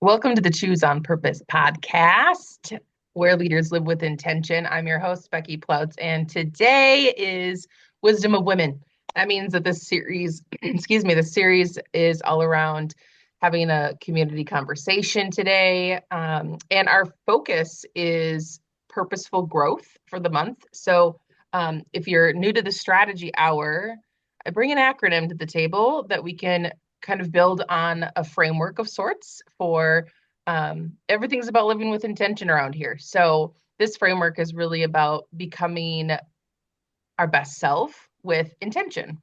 Welcome to the Choose on Purpose podcast, where leaders live with intention. I'm your host, Becky Plautz, and today is Wisdom of Women. That means that this series, the series is all around having a community conversation today. And our focus is purposeful growth for the month. So if you're new to the strategy hour, I bring an acronym to the table that we can kind of build on a framework of sorts for everything's about living with intention around here. So this framework is really about becoming our best self with intention.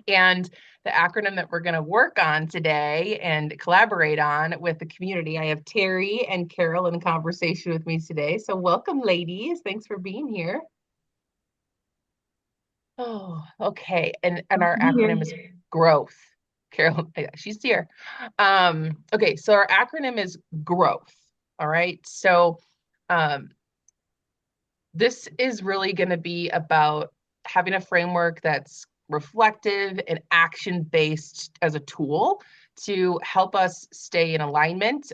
And the acronym that we're going to work on today and collaborate on with the community, I have Terry and Carol in conversation with me today. So welcome, ladies. Thanks for being here. Oh, okay. And our acronym is growth. Carol, yeah, she's here. Okay, so our acronym is growth. All right. So um, this is really going to be about having a framework that's reflective and action-based as a tool to help us stay in alignment.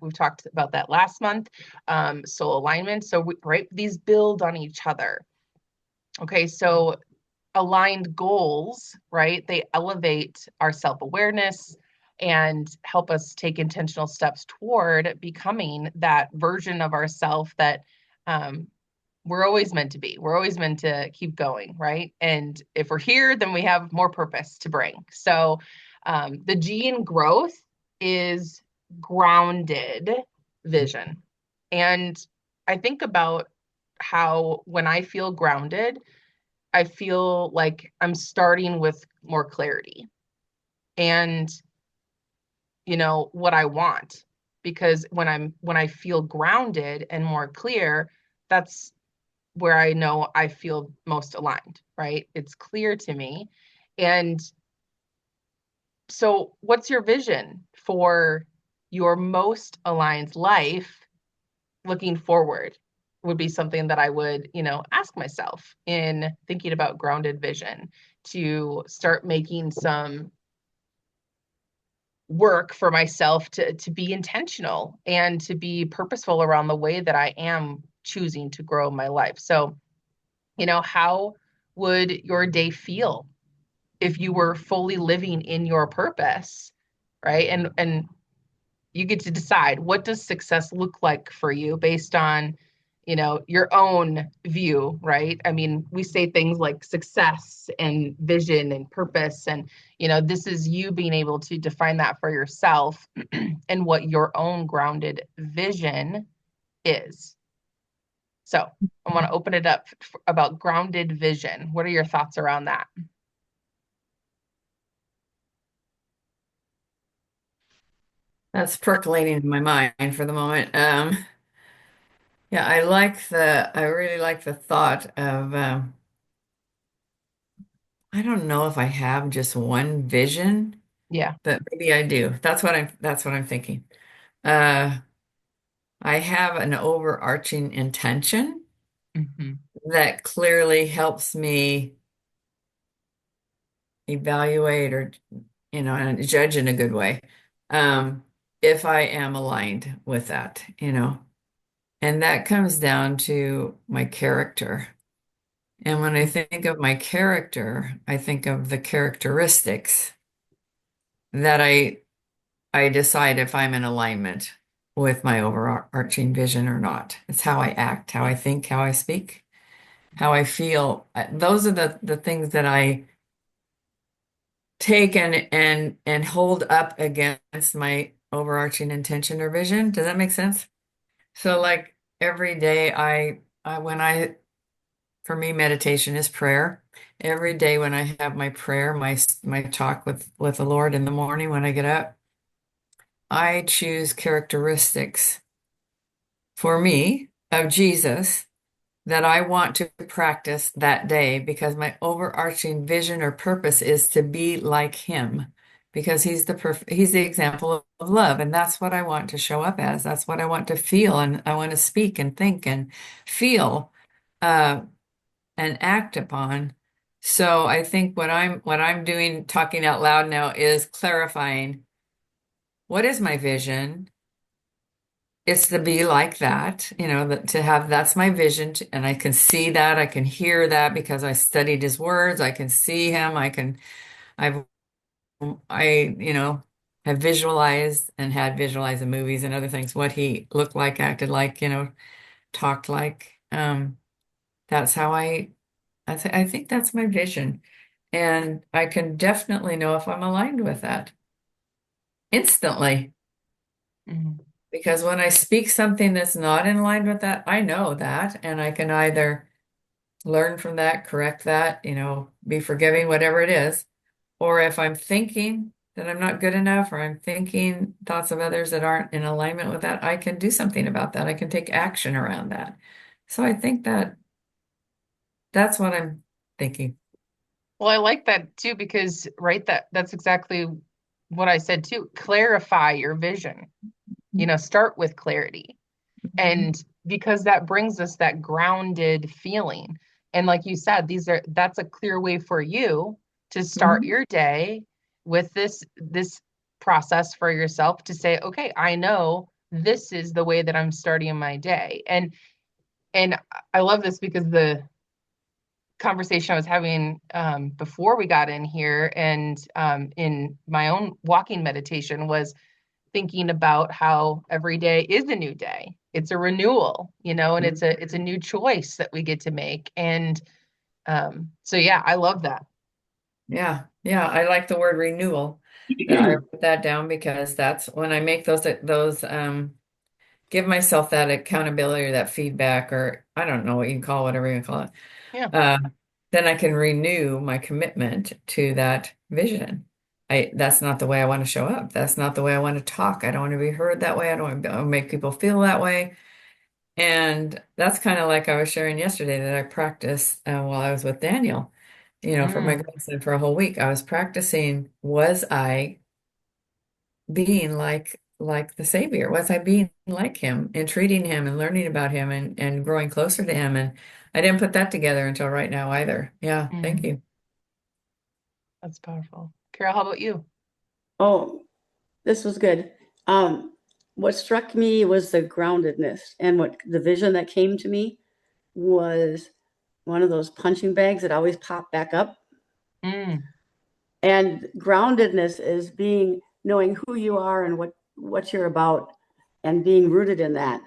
We've talked about that last month. Soul alignment. So right, these build on each other. Okay, so aligned goals, right? They elevate our self-awareness and help us take intentional steps toward becoming that version of ourself that we're always meant to be. We're always meant to keep going, right? And if we're here, then we have more purpose to bring. So the G in growth is grounded vision. And I think about how when I feel grounded, I feel like I'm starting with more clarity and what I want, because when I feel grounded and more clear, that's where I know I feel most aligned, right? It's clear to me. And so what's your vision for your most aligned life looking forward? Would be something that I would, ask myself in thinking about grounded vision, to start making some work for myself to be intentional and to be purposeful around the way that I am choosing to grow my life. So, how would your day feel if you were fully living in your purpose, right? And you get to decide, what does success look like for you based on your own view, right? I mean, we say things like success and vision and purpose, and this is you being able to define that for yourself and what your own grounded vision is. So I want to open it up about grounded vision. What are your thoughts around that? That's percolating in my mind for the moment. Yeah, I really like the thought of, I don't know if I have just one vision, Yeah. but maybe I do. That's what I'm thinking. Uh, I have an overarching intention Hmm. that clearly helps me evaluate or, and judge in a good way, um, if I am aligned with that, and that comes down to my character. And when I think of my character, I think of the characteristics that I decide if I'm in alignment with my overarching vision or not. It's how I act, how I think, how I speak, how I feel. Those are the things that I take and hold up against my overarching intention or vision. Does that make sense? So like every day I when I for me, meditation is prayer. Every day when I have my prayer, my talk with the Lord in the morning when I get up, I choose characteristics for me of Jesus that I want to practice that day because my overarching vision or purpose is to be like him because he's the example of love, and that's what I want to show up as. That's what I want to feel, and I want to speak and think and feel. Uh, and act upon. So I think what I'm doing, talking out loud now, is clarifying what is my vision it's to be like that, that to have that's my vision, and I can see that, I can hear that because I studied his words, I can see him, I've have visualized and had visualized in movies and other things what he looked like, acted like, talked like. That's how I think that's my vision. And I can definitely know if I'm aligned with that instantly. Mhm. Because when I speak something that's not in line with that, I know that, and I can either learn from that, correct that, be forgiving, whatever it is. Or if I'm thinking that I'm not good enough, or I'm thinking thoughts of others that aren't in alignment with that, I can do something about that. I can take action around that. So I think that that's what I'm thinking. Well, I like that too because right that's exactly what I said too. Clarify your vision. Start with clarity. Mhm. And because that brings us that grounded feeling. And like you said, that's a clear way for you to start Mhm. your day with this process for yourself to say, okay, I know this is the way that I'm starting my day. And I love this because the conversation I was having before we got in here and in my own walking meditation was thinking about how every day is a new day. It's a renewal, and it's a new choice that we get to make. And so yeah, I love that. Yeah, yeah, I like the word renewal. That I wrote that down because that's when I make those give myself that accountability or that feedback, or I don't know what you call whatever you call it. Yeah. Uh, then I can renew my commitment to that vision. That's not the way I want to show up. That's not the way I want to talk. I don't want to be heard that way. I don't want to make people feel that way. And that's kind of like I was sharing yesterday that I practiced while I was with Daniel, for my Mm, grandson for a whole week. I was practicing, was I being like the Savior? Was I being like him and treating him and learning about him and growing closer to him? And I didn't put that together until right now either. Yeah, thank mm, you. that's powerful. Carol, how about you? Oh, this was good. Um, what struck me was the groundedness, and what the vision that came to me was one of those punching bags that always pop back up. Mm, And groundedness is being knowing who you are and what you're about and being rooted in that.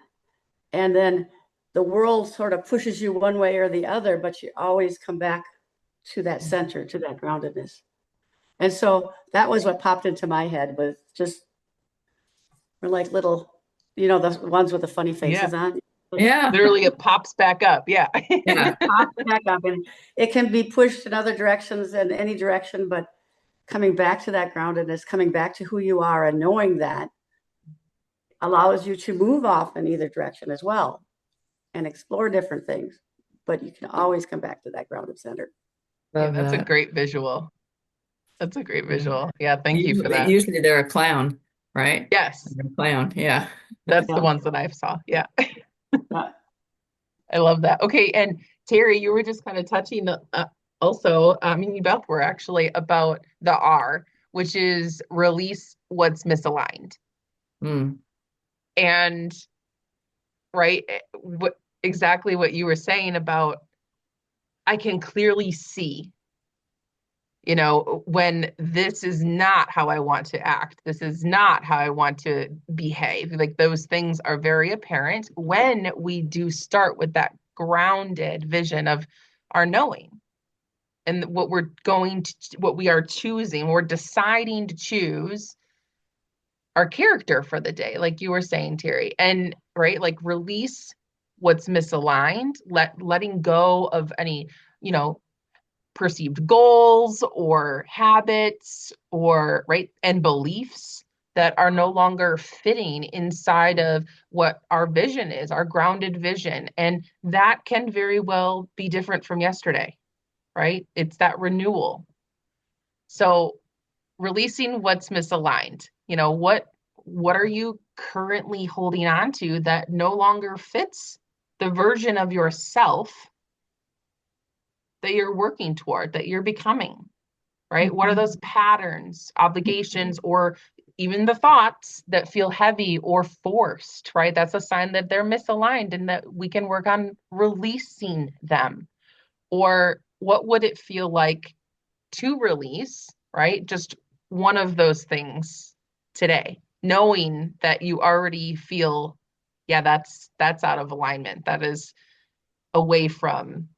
And then the world sort of pushes you one way or the other, but you always come back to that center, to that groundedness. And so that was what popped into my head was just we're like little, the ones with the funny yeah. faces on. Yeah, Literally it pops back up. Yeah. yeah. Pop back up, and it can be pushed in other directions in any direction, but coming back to that groundedness, coming back to who you are, and knowing that allows you to move off in either direction as well and explore different things. But you can always come back to that grounded center. Yeah, Love that's a that. great visual. That's a great Yeah. visual. Yeah, thank you for that. Usually they're a clown, right? Yes, They're a clown. Yeah. that's the Yeah. ones that I saw. Yeah. Yeah. I love that. Okay, and Terry, you were just kind of touching also, I mean, you both were actually about the R, which is release what's misaligned. Mm. And right, what exactly what you were saying about I can clearly see, when this is not how I want to act. This is not how I want to behave. Like those things are very apparent when we do start with that grounded vision of our knowing and what we are choosing. We're deciding to choose our character for the day, like you were saying, Terry. And right, like release what's misaligned, letting go of any, you know, perceived goals or habits or right and beliefs that are no longer fitting inside of what our vision is, our grounded vision. And that can very well be different from yesterday, right? It's that renewal. So releasing what's misaligned, what are you currently holding on to that no longer fits the version of yourself that you're working toward, that you're becoming? Right? What are those patterns, obligations, or even the thoughts that feel heavy or forced, right? That's a sign that they're misaligned and that we can work on releasing them. Or what would it feel like to release, right? Just one of those things today, knowing that you already feel, yeah, that's out of alignment. That is away from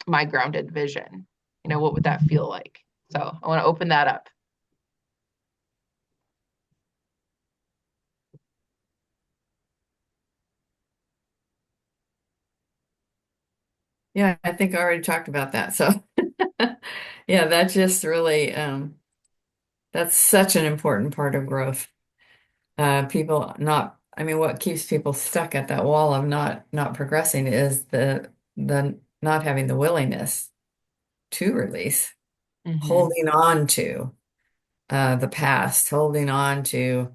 my grounded vision. What would that feel like? So I want to open that up. Yeah, I think I already talked about that. So yeah, that just really that's such an important part of growth. People not, I mean, what keeps people stuck at that wall of not progressing is the not having the willingness to release, Mm-hmm. holding on to the past, holding on to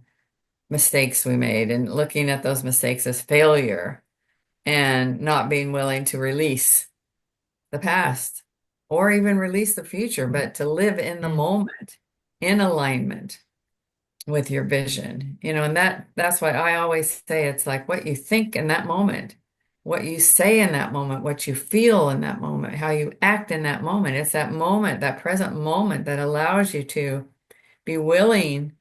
mistakes we made and looking at those mistakes as failure and not being willing to release the past or even release the future, but to live in the moment in alignment with your vision, and that's why I always say it's like what you think in that moment, what you say in that moment, what you feel in that moment, how you act in that moment. It's that moment, that present moment that allows you to be willing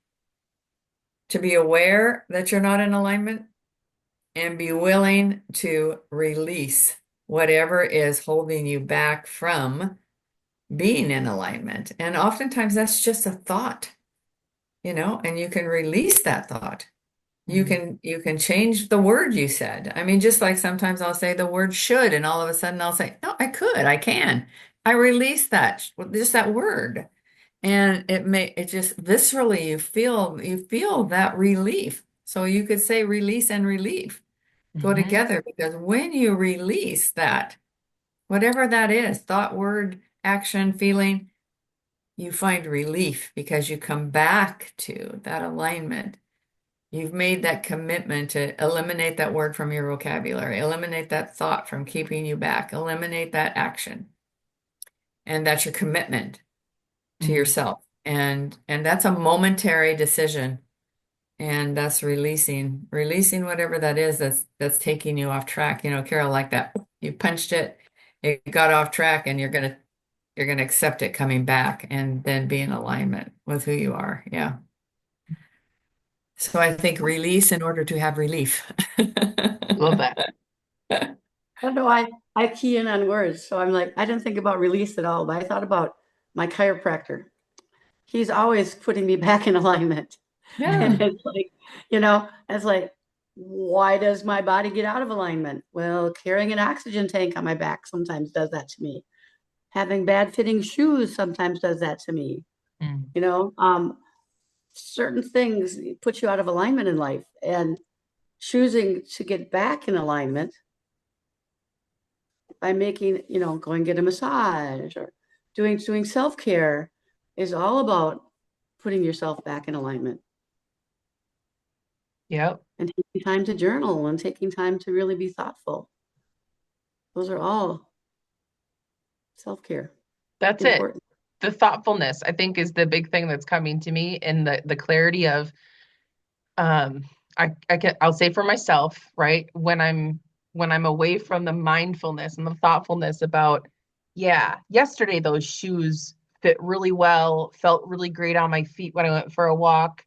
to be aware that you're not in alignment and be willing to release whatever is holding you back from being in alignment. And oftentimes that's just a thought, and you can release that thought. You can change the word you said. I mean, just like sometimes I'll say the word should, and all of a sudden I'll say, no, I can. I release that, just that word. And it just viscerally you feel that relief. So you could say release and relief go Mm-hmm. together because when you release that, whatever that is, thought, word, action, feeling, you find relief because you come back to that alignment. You've made that commitment to eliminate that word from your vocabulary, eliminate that thought from keeping you back, eliminate that action. And that's your commitment to Mm-hmm. yourself. And that's a momentary decision. And that's releasing whatever that is that's taking you off track. Carol, like that. You punched it, it got off track, and you're gonna accept it coming back and then be in alignment with who you are. Yeah. So I think release in order to have relief. Love that. I don't know, I key in on words. So I'm like, I didn't think about release at all, but I thought about my chiropractor. He's always putting me back in alignment. And Yeah. it's like, it's like, why does my body get out of alignment? Well, carrying an oxygen tank on my back sometimes does that to me. Having bad fitting shoes sometimes does that to me. Mm. You know, certain things put you out of alignment in life, and choosing to get back in alignment by making, going get a massage or doing self-care is all about putting yourself back in alignment Yep. and taking time to journal and taking time to really be thoughtful. Those are all self-care That's it. important. The thoughtfulness, I think, is the big thing that's coming to me, and the clarity of um I'll say for myself, right? When I'm away from the mindfulness and the thoughtfulness about, yeah, yesterday those shoes fit really well, felt really great on my feet when I went for a walk,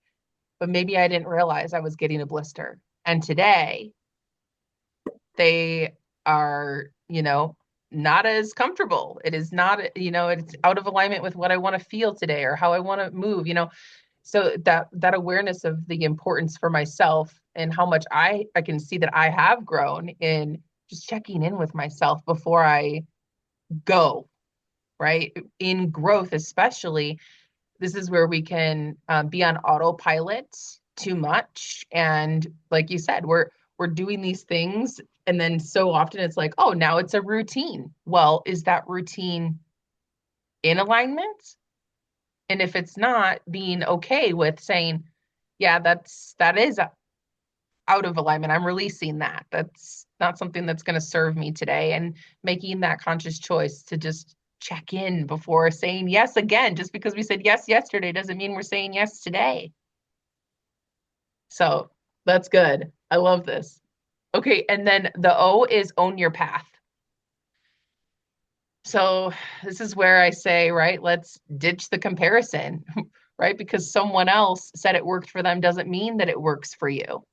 but maybe I didn't realize I was getting a blister. And today they are, not as comfortable. It is not, it's out of alignment with what I want to feel today or how I want to move. So that awareness of the importance for myself and how much I can see that I have grown in just checking in with myself before I go, right? In growth, especially, this is where we can be on autopilot too much. And like you said, we're doing these things, and then so often it's like, oh, now it's a routine. Well, is that routine in alignment? And if it's not, being okay with saying, yeah, that is out of alignment. I'm releasing that. That's not something that's going to serve me today. And making that conscious choice to just check in before saying yes again. Just because we said yes yesterday doesn't mean we're saying yes today. So that's good. I love this. Okay, and then the O is own your path. So this is where I say, right, let's ditch the comparison, right? Because someone else said it worked for them doesn't mean that it works for you.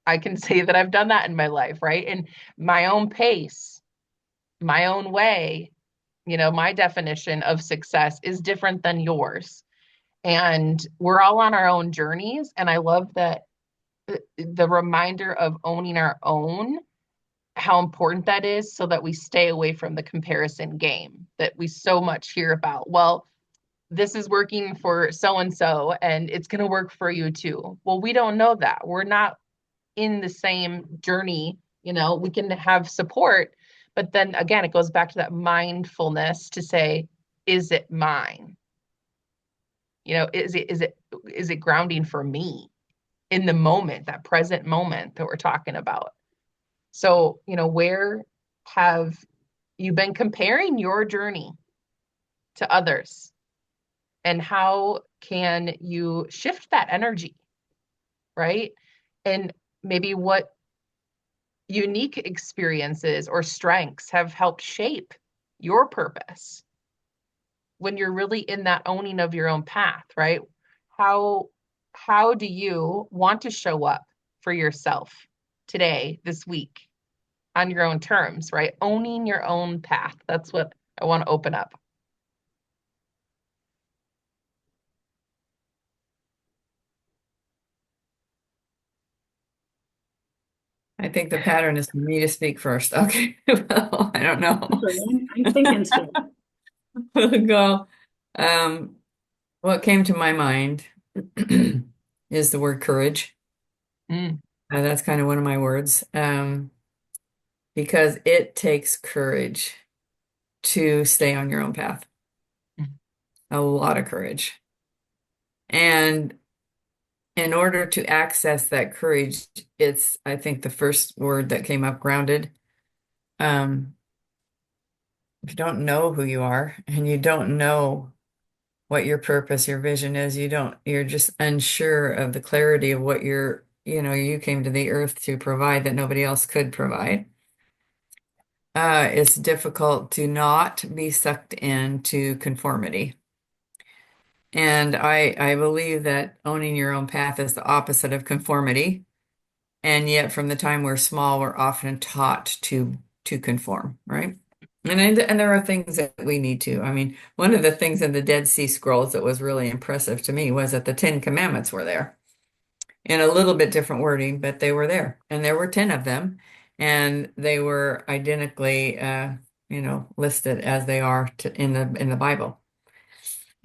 I can say that I've done that in my life, right? In my own pace, my own way, my definition of success is different than yours. And we're all on our own journeys. And I love that the reminder of owning our own, how important that is so that we stay away from the comparison game that we so much hear about. Well, this is working for so and so, and it's going to work for you too. Well, we don't know that. We're not in the same journey. We can have support, but then again, it goes back to that mindfulness to say, is it mine? Is it grounding for me in the moment, that present moment that we're talking about? So, where have you been comparing your journey to others? And how can you shift that energy, right? And maybe what unique experiences or strengths have helped shape your purpose when you're really in that owning of your own path, right? How how do you want to show up for yourself today, this week, on your own terms, right? Owning your own path. That's what I want to open up. I think the pattern is for me to speak first. Okay. Well, I don't know. I'm thinking still. We'll go. Um, what came to my mind is the word courage. Mm, That's kind of one of my words. Because it takes courage to stay on your own path. mm, A lot of courage. And in order to access that courage, it's, I think, the first word that came up, grounded. Um, if you don't know who you are and you don't know what your purpose, your vision is, you're just unsure of the clarity of what you came to the earth to provide that nobody else could provide. It's difficult to not be sucked into conformity. And I believe that owning your own path is the opposite of conformity. And yet from the time we're small, we're often taught to conform, right? And there are things that we need to. I mean, one of the things in the Dead Sea Scrolls that was really impressive to me was that the Ten Commandments were there in a little bit different wording, but they were there. And there were 10 of them, and they were identically listed as they are in the Bible.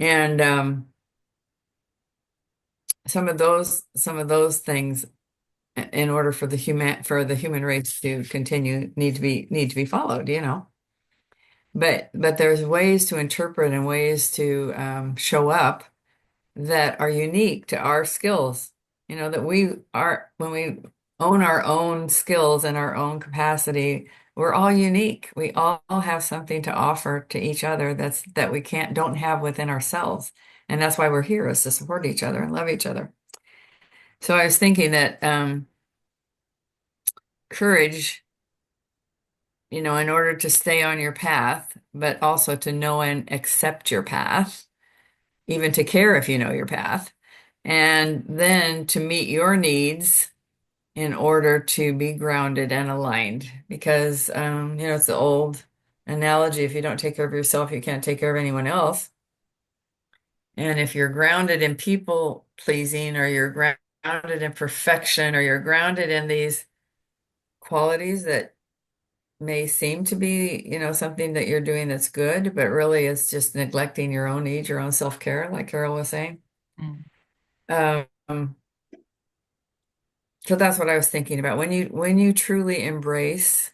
And some of those things, in order for the human race to continue, need to be followed, but there's ways to interpret and ways to show up that are unique to our skills, that we are, when we own our own skills and our own capacity, we're all unique. We all have something to offer to each other that we don't have within ourselves. And that's why we're here, is to support each other and love each other. So I was thinking that courage, in order to stay on your path, but also to know and accept your path, even to care if you know your path, and then to meet your needs in order to be grounded and aligned. Because, it's the old analogy, if you don't take care of yourself, you can't take care of anyone else. And if you're grounded in people pleasing, or you're grounded in perfection, or you're grounded in these qualities that may seem to be, something that you're doing that's good, but really it's just neglecting your own needs, your own self-care, like Carol was saying. mm, Um, so that's what I was thinking about. When you truly embrace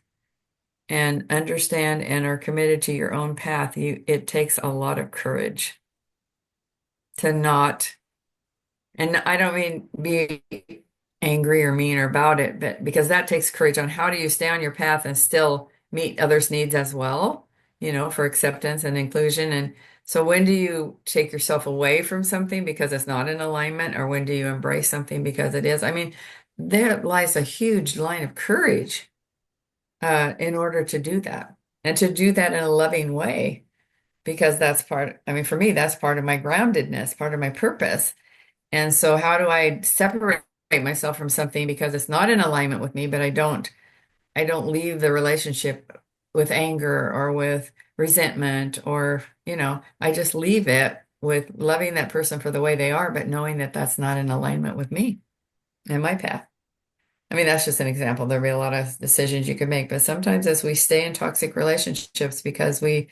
and understand and are committed to your own path, it takes a lot of courage to not, and I don't mean be angry or mean or about it, but because that takes courage on how do you stay on your path and still meet others' needs as well, for acceptance and inclusion. And So when do you take yourself away from something because it's not in alignment, or when do you embrace something because it is? I mean, there lies a huge line of courage in order to do that, and to do that in a loving way, because that's part, I mean, for me, that's part of my groundedness, part of my purpose. And so how do I separate myself from something because it's not in alignment with me, but I don't leave the relationship with anger or with resentment, or, I just leave it with loving that person for the way they are, but knowing that that's not in alignment with me and my path. I mean, that's just an example. There'll be a lot of decisions you can make, but sometimes as we stay in toxic relationships because we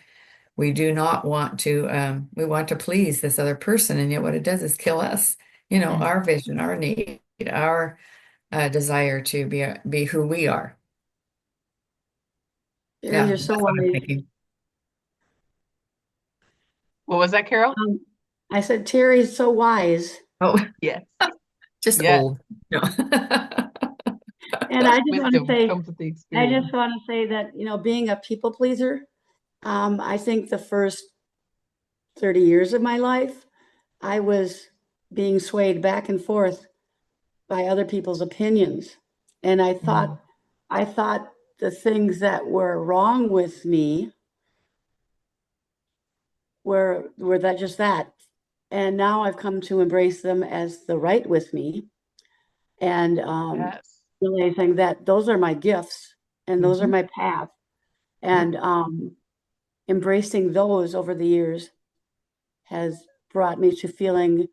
do not want to, we want to please this other person, and yet what it does is kill us, our vision, our need, our desire to be who we are. Terry, Yeah, you're so that's what I'm wise. thinking. What was that, Carol? I said, Terry's so wise. Oh, Yes. just Yes. old. No. And I just want to Wisdom say, comes with the experience. that, being a people pleaser, I think the first 30 years of my life, I was being swayed back and forth by other people's opinions. And Mhm. I thought the things that were wrong with me were that just that. And now I've come to embrace them as the right with me, and Yes. realizing that those are my gifts and those are Mhm. my path. Yep. And embracing those over the years has brought me to feeling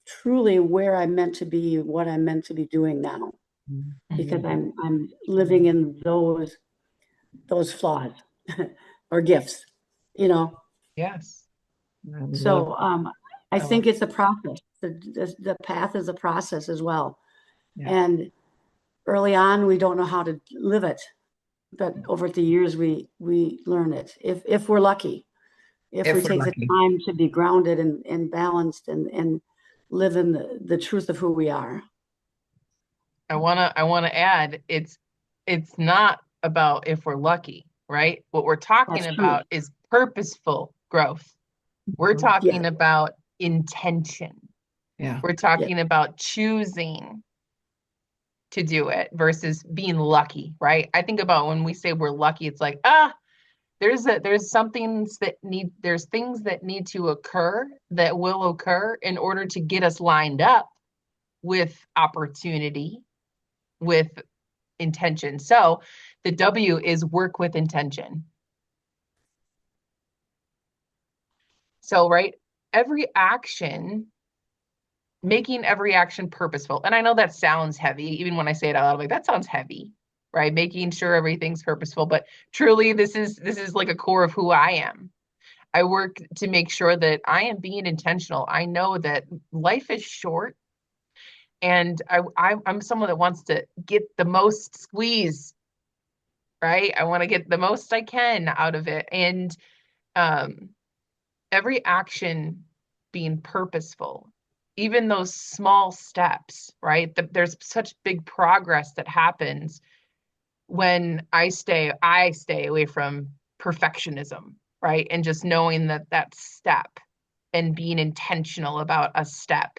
truly where I'm meant to be, what I'm meant to be doing now, because Mhm. I'm living in those flaws or gifts, you know. Yes. I love. So I I love think it's a process. The path is a process as well. Yeah. And early on, we don't know how to live it, but over the years, we learn it if we're lucky. If we If we're take the lucky. time to be grounded and balanced and live in the truth of who we are. I wanna add, it's not about if we're lucky, right? What we're talking That's true. about is purposeful growth. We're Mhm. Yeah, talking about intention. Yeah. We're yeah, talking about choosing to do it versus being lucky, right? I think about when we say we're lucky, it's like, there's things that need to occur that will occur in order to get us lined up with opportunity, with intention. So the W is work with intention. So, right, every action, making every action purposeful. And I know that sounds heavy, even when I say it out loud, I'm like, that sounds heavy, right? Making sure everything's purposeful. But truly, this is like a core of who I am. I work to make sure that I am being intentional. I know that life is short, and I'm someone that wants to get the most squeeze, right? I want to get the most I can out of it. And um, every action being purposeful, even those small steps, right? There's such big progress that happens when I stay away from perfectionism, right? And just knowing that that step and being intentional about a step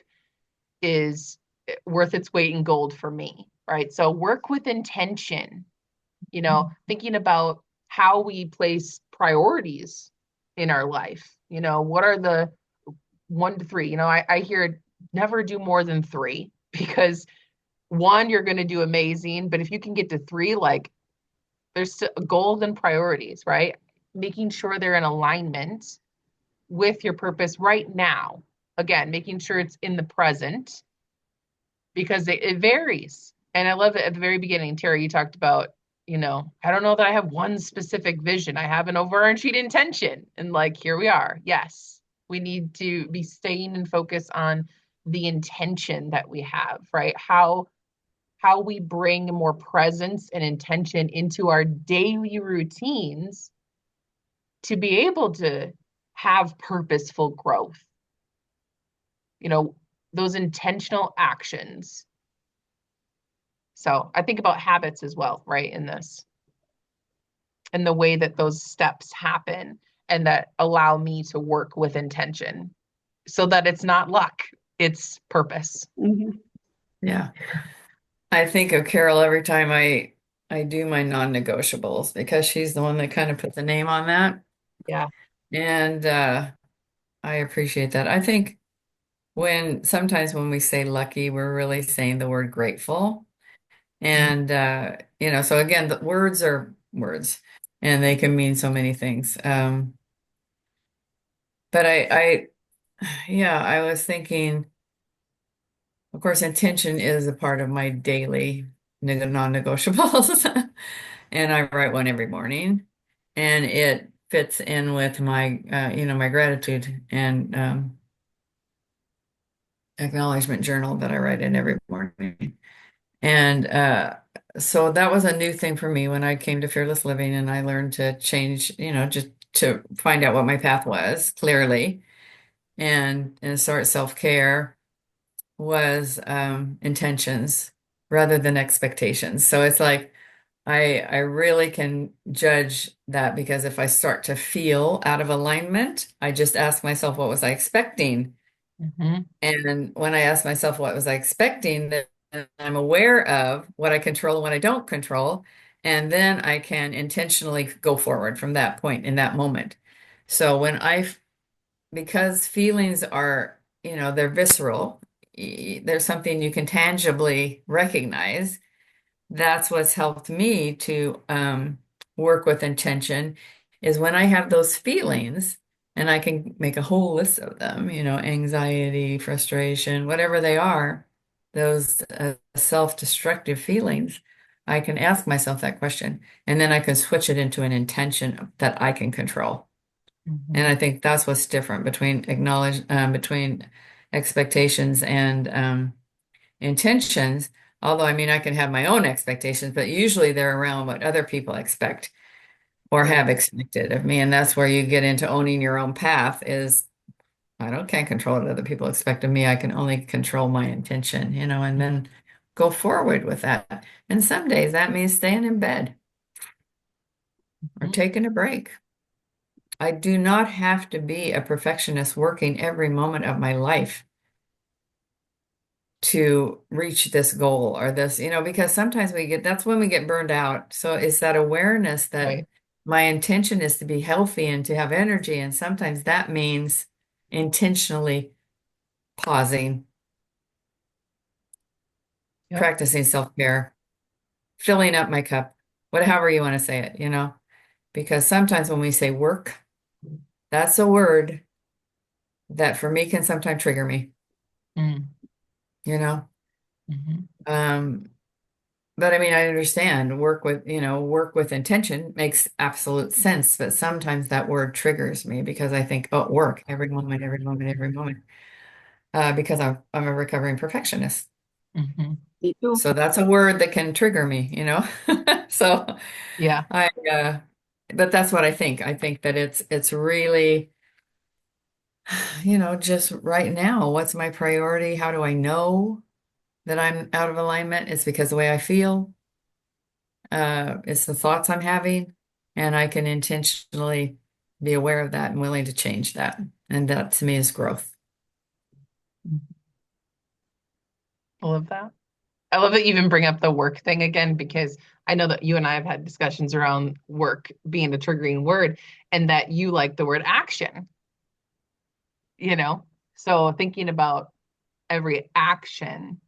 is worth its weight in gold for me, right? So work with intention, thinking about how we place priorities in our life. What are the 1 to 3? I hear never do more than three because one, you're going to do amazing. But if you can get to three, like there's goals and priorities, right? Making sure they're in alignment with your purpose right now. Again, making sure it's in the present because it varies. And I love it at the very beginning, Terry, you talked about, I don't know that I have one specific vision. I have an overarching intention. And like, here we are. Yes, we need to be staying and focus on the intention that we have, right? How we bring more presence and intention into our daily routines to be able to have purposeful growth, you know, those intentional actions. So I think about habits as well, right, in this, and the way that those steps happen. and that allow me to work with intention so that it's not luck, it's purpose. Mhm. Yeah. I think of Carol every time I do my non-negotiables because she's the one that kind of put the name on that. Yeah. And I appreciate that. I think sometimes when we say lucky, we're really saying the word grateful. And so again, the words are words and they can mean so many things. But yeah, I was thinking, of course, intention is a part of my daily non-negotiables. And I write one every morning. And it fits in with my, my gratitude and acknowledgement journal that I write in every morning. And so that was a new thing for me when I came to Fearless Living and I learned to change, just to find out what my path was clearly and start self-care was intentions rather than expectations. So it's like I really can judge that because if I start to feel out of alignment, I just ask myself, what was I expecting? Mm-hmm. And when I ask myself, what was I expecting, then I'm aware of what I control and what I don't control. And then I can intentionally go forward from that point in that moment. So because feelings are, they're visceral, there's something you can tangibly recognize. That's what's helped me to work with intention is when I have those feelings and I can make a whole list of them, anxiety, frustration, whatever they are, those self-destructive feelings, I can ask myself that question and then I can switch it into an intention that I can control. And Mm-hmm. I think that's what's different between expectations and intentions. Although, I mean, I can have my own expectations, but usually they're around what other people expect or Right. have expected of me. And that's where you get into owning your own path is can't control what other people expect of me. I can only control my intention, and then go forward with that. And some days that means staying in bed or Mm-hmm. taking a break. I do not have to be a perfectionist working every moment of my life to reach this goal or this, because sometimes that's when we get burned out. So it's that awareness that Right. my intention is to be healthy and to have energy. And sometimes that means intentionally pausing, Yep. practicing self-care, filling up my cup, whatever you want to say it, because sometimes when we say work, that's a word that for me can sometimes trigger me, Mm. you know? Mm-hmm. Um, But I mean, I understand work with intention makes absolute sense, but sometimes that word triggers me because I think, oh, work every moment, every moment, every moment, because I'm a recovering perfectionist. Mm-hmm. Me too. So that's a word that can trigger me. So Yeah. I, but that's what I think. I think that it's really, just right now, what's my priority? How do I know that I'm out of alignment? It's because the way I feel. It's the thoughts I'm having, and I can intentionally be aware of that and willing to change that. And that to me is growth. I love that. I love that you even bring up the work thing again, because I know that you and I have had discussions around work being a triggering word and that you like the word action, you know? So thinking about every action and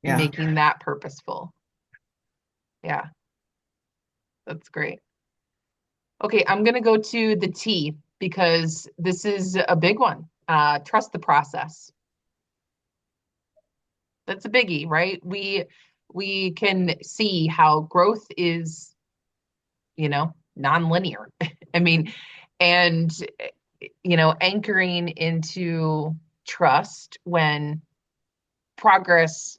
Yeah. making that purposeful. Yeah, that's great. Okay, I'm gonna go to the T because this is a big one. Trust the process. That's a biggie, right? We can see how growth is, nonlinear. I mean, and anchoring into trust when progress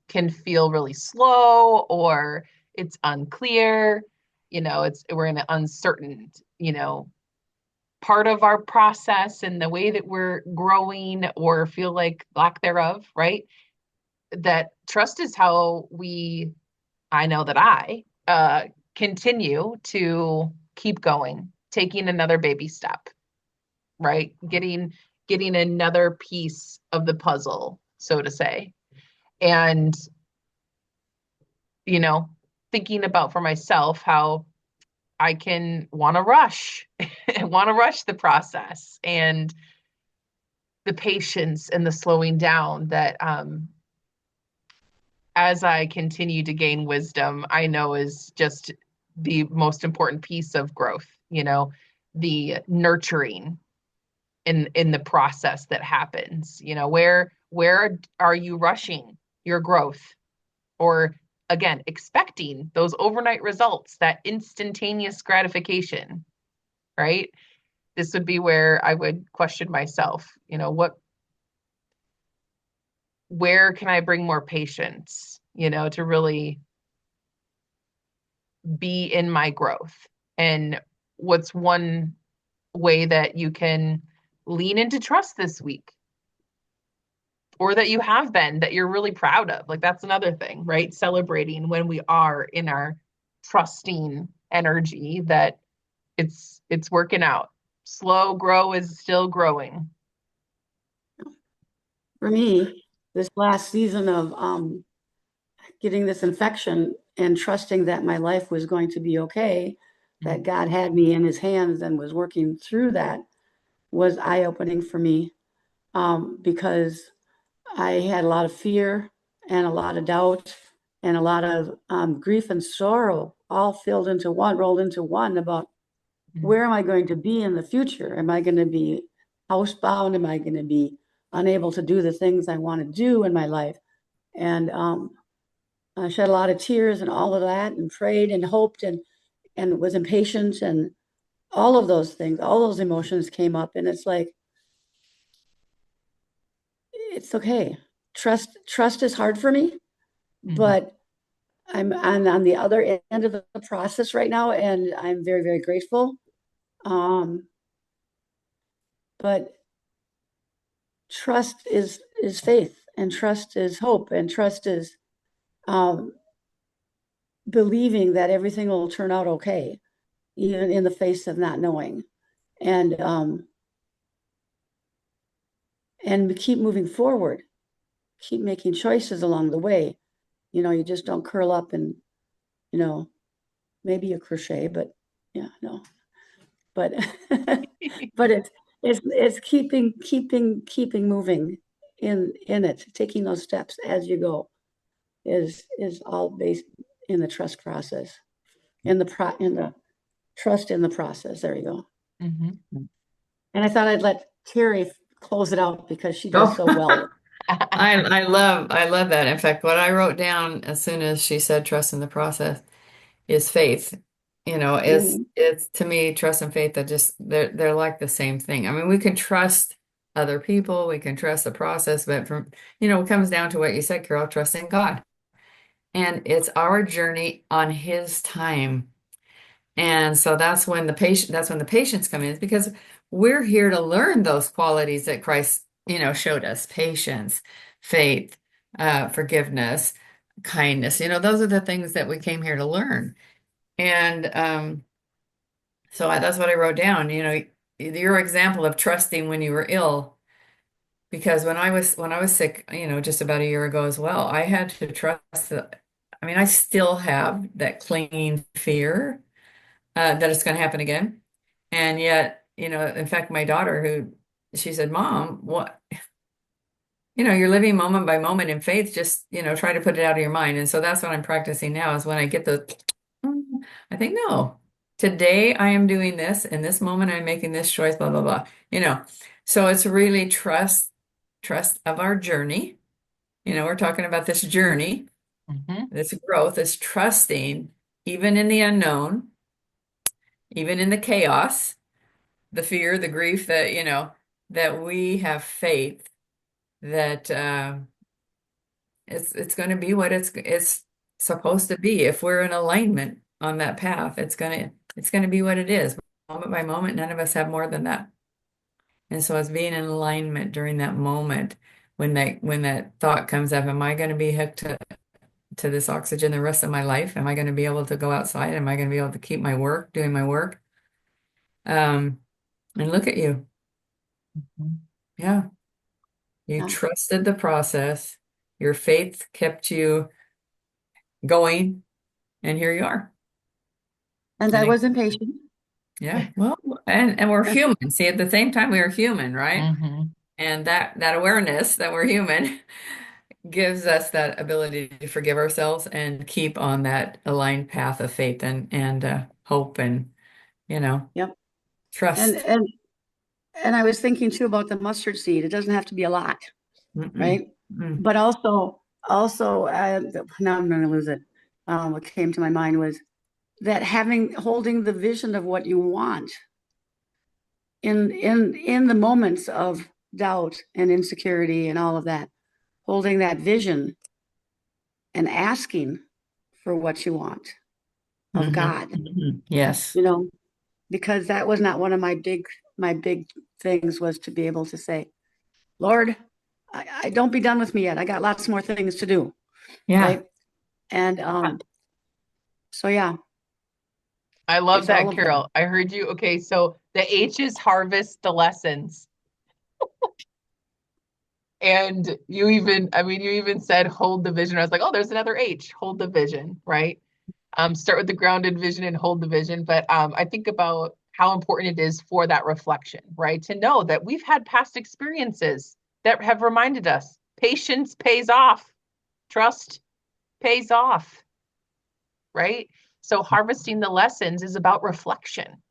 can feel really slow or it's unclear, we're in an uncertain, part of our process and the way that we're growing or feel like lack thereof, right? That trust is how I know that I continue to keep going taking another baby step, right? Getting another piece of the puzzle, so to say. And, you know, thinking about for myself how I can want to rush, want to rush the process and the patience and the slowing down that as I continue to gain wisdom, I know is just the most important piece of growth, the nurturing in the process that happens. Where are you rushing your growth? Or again, expecting those overnight results, that instantaneous gratification, right? This would be where I would question myself, where can I bring more patience, to really be in my growth? And what's one way that you can lean into trust this week? Or that you have been, that you're really proud of. Like that's another thing, right? Celebrating when we are in our trusting energy that it's working out. Slow grow is still growing. For me, this last season of getting this infection and trusting that my life was going to be okay, that God had me in his hands and was working through that, was eye-opening for me, because I had a lot of fear and a lot of doubt and a lot of grief and sorrow all rolled into one about where am I going to be in the future? Am I going to be housebound? Am I going to be unable to do the things I want to do in my life? And I shed a lot of tears and all of that, and prayed and hoped and was impatient, and all of those things, all those emotions came up, and it's like, it's okay. Trust is hard for me, but I'm on the other end of the process right now, and I'm very, very grateful. But trust is faith, and trust is hope, and trust is believing that everything will turn out okay, even in the face of not knowing, and keep moving forward, keep making choices along the way. You just don't curl up and, maybe a crochet, but yeah, no, but but it's keeping moving in it, taking those steps as you go is all based in the trust process, in the trust in the process. There you go. Mm-hmm. And I thought I'd let Terry close it out because she does so well. I love that. In fact, what I wrote down as soon as she said trust in the process is faith. It's to me, trust and faith are just they're like the same thing. I mean, we can trust other people, we can trust the process, but it comes down to what you said, Carol, trusting God. And it's our journey on his time. And so that's when the patience come in, because we're here to learn those qualities that Christ, showed us: patience, faith, forgiveness, kindness. Those are the things that we came here to learn. And that's what I wrote down. Your example of trusting when you were ill, because when I was sick, just about a year ago as well, I had to trust that. I mean, I still have that clinging fear that it's going to happen again. And yet, in fact, my daughter, she said, Mom, what, you're living moment by moment in faith, just, try to put it out of your mind. And so that's what I'm practicing now, is when I get I think, no, today I am doing this. In this moment, I'm making this choice, blah, blah, blah. So it's really trust of our journey. We're talking about this journey, this growth, this trusting, even in the unknown, even in the chaos, the fear, the grief, that we have faith that it's going to be what it's supposed to be. If we're in alignment on that path, it's going to be what it is. Moment by moment, none of us have more than that. And so it's being in alignment during that moment when that thought comes up: am I going to be hooked to this oxygen the rest of my life? Am I going to be able to go outside? Am I going to be able to keep my work, doing my work? And look at you. Mhm. Yeah. You Yeah. trusted the process. Your faith kept you going, and here you are. And I And was impatient. yeah, well, and we're human. See, at the same time, we are human, right? Mhm. And that awareness that we're human gives us that ability to forgive ourselves and keep on that aligned path of faith and hope and Yep. And trust. and and I was thinking too about the mustard seed. It doesn't have to be a lot, Mm-mm. right? Mm. But also, now I'm going to lose it. What came to my mind was that holding the vision of what you want in the moments of doubt and insecurity and all of that, holding that vision and asking for what you want of Mhm. God, Mhm. Yes. you know, because that was not one of my big things was to be able to say, Lord, I don't be done with me yet. I got lots more things to do, Yeah. right? And so yeah, I love it's that, all of them. Carol. I heard you. Okay, so the H is harvest the lessons. And you even said hold the vision. I was like, oh, there's another H, hold the vision, right? Start with the grounded vision and hold the vision. But I think about how important it is for that reflection, right? To know that we've had past experiences that have reminded us patience pays off, trust pays off, right? So harvesting the lessons is about reflection,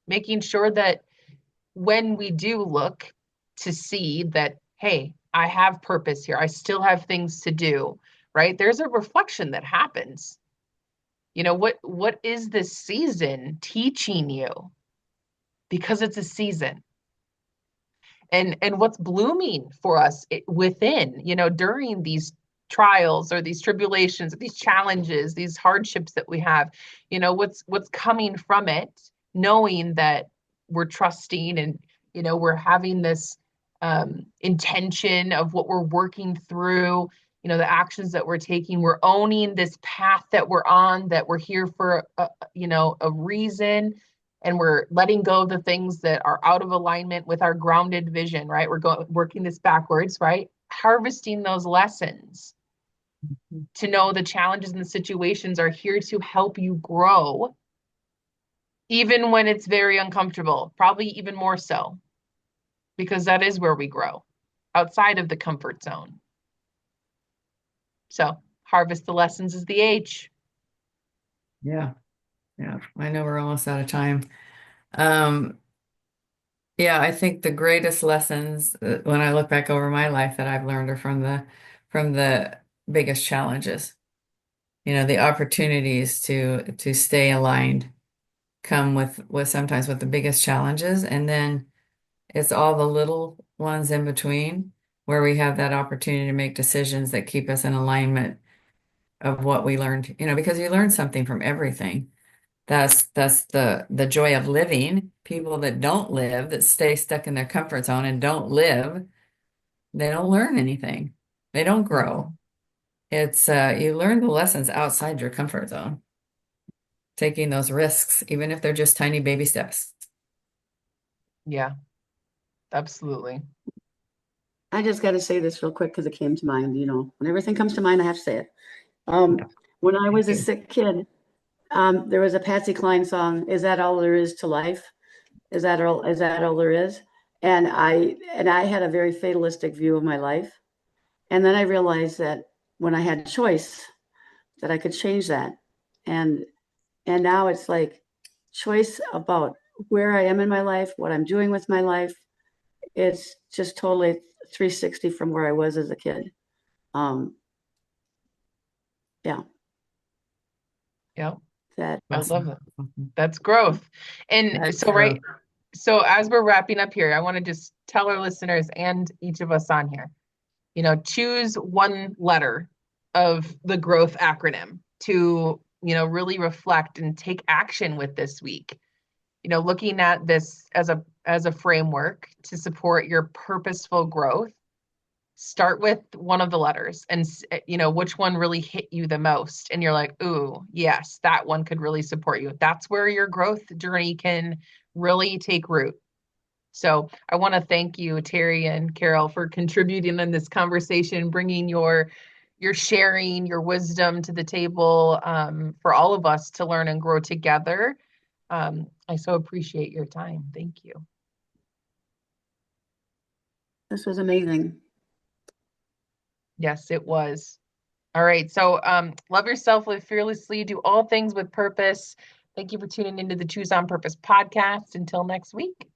making sure that when we do look to see that, hey, I have purpose here, I still have things to do, right? There's a reflection that happens. What is this season teaching you? Because it's a season. And what's blooming for us within, during these trials or these tribulations, these challenges, these hardships that we have, what's coming from it, knowing that we're trusting and we're having this intention of what we're working through, the actions that we're taking, we're owning this path that we're on, that we're here for a reason, and we're letting go of the things that are out of alignment with our grounded vision, right? We're going working this backwards, right? Harvesting those lessons to know the challenges and the situations are here to help you grow, even when it's very uncomfortable, probably even more so, because that is where we grow outside of the comfort zone. So, harvest the lessons is the H. Yeah. Yeah. I know we're almost out of time. Um, yeah, I think the greatest lessons when I look back over my life that I've learned are from the biggest challenges. The opportunities to stay aligned come with sometimes with the biggest challenges, and then it's all the little ones in between where we have that opportunity to make decisions that keep us in alignment of what we learned, because you learn something from everything. That's the joy of living. People that don't live, that stay stuck in their comfort zone and don't live, they don't learn anything. They don't grow. It's you learn the lessons outside your comfort zone, taking those risks, even if they're just tiny baby steps. Yeah, absolutely. I just got to say this real quick because it came to mind. When everything comes to mind, I have to say it. When I Thank was a you. sick kid, there was a Patsy Cline song, "Is That All There Is to Life?" Is that all? Is that all there is? And I had a very fatalistic view of my life. And then I realized that when I had choice, that I could change that. And and now it's like choice about where I am in my life, what I'm doing with my life. It's just totally 360 from where I was as a kid. Um, yeah, Yeah, that I love Awesome. it. That's growth. And That's so, growth. right, so as we're wrapping up here, I want to just tell our listeners and each of us on here, choose one letter of the growth acronym to, really reflect and take action with this week. Looking at this as a framework to support your purposeful growth, start with one of the letters and which one really hit you the most, and you're like, ooh, yes, that one could really support you. That's where your growth journey can really take root. So I want to thank you, Terry and Carol, for contributing in this conversation, bringing your sharing, your wisdom to the table, for all of us to learn and grow together. I so appreciate your time. Thank you. This was amazing. Yes, it was. All right. So love yourself, live fearlessly, do all things with purpose. Thank you for tuning into the Choose on Purpose podcast. Until next week.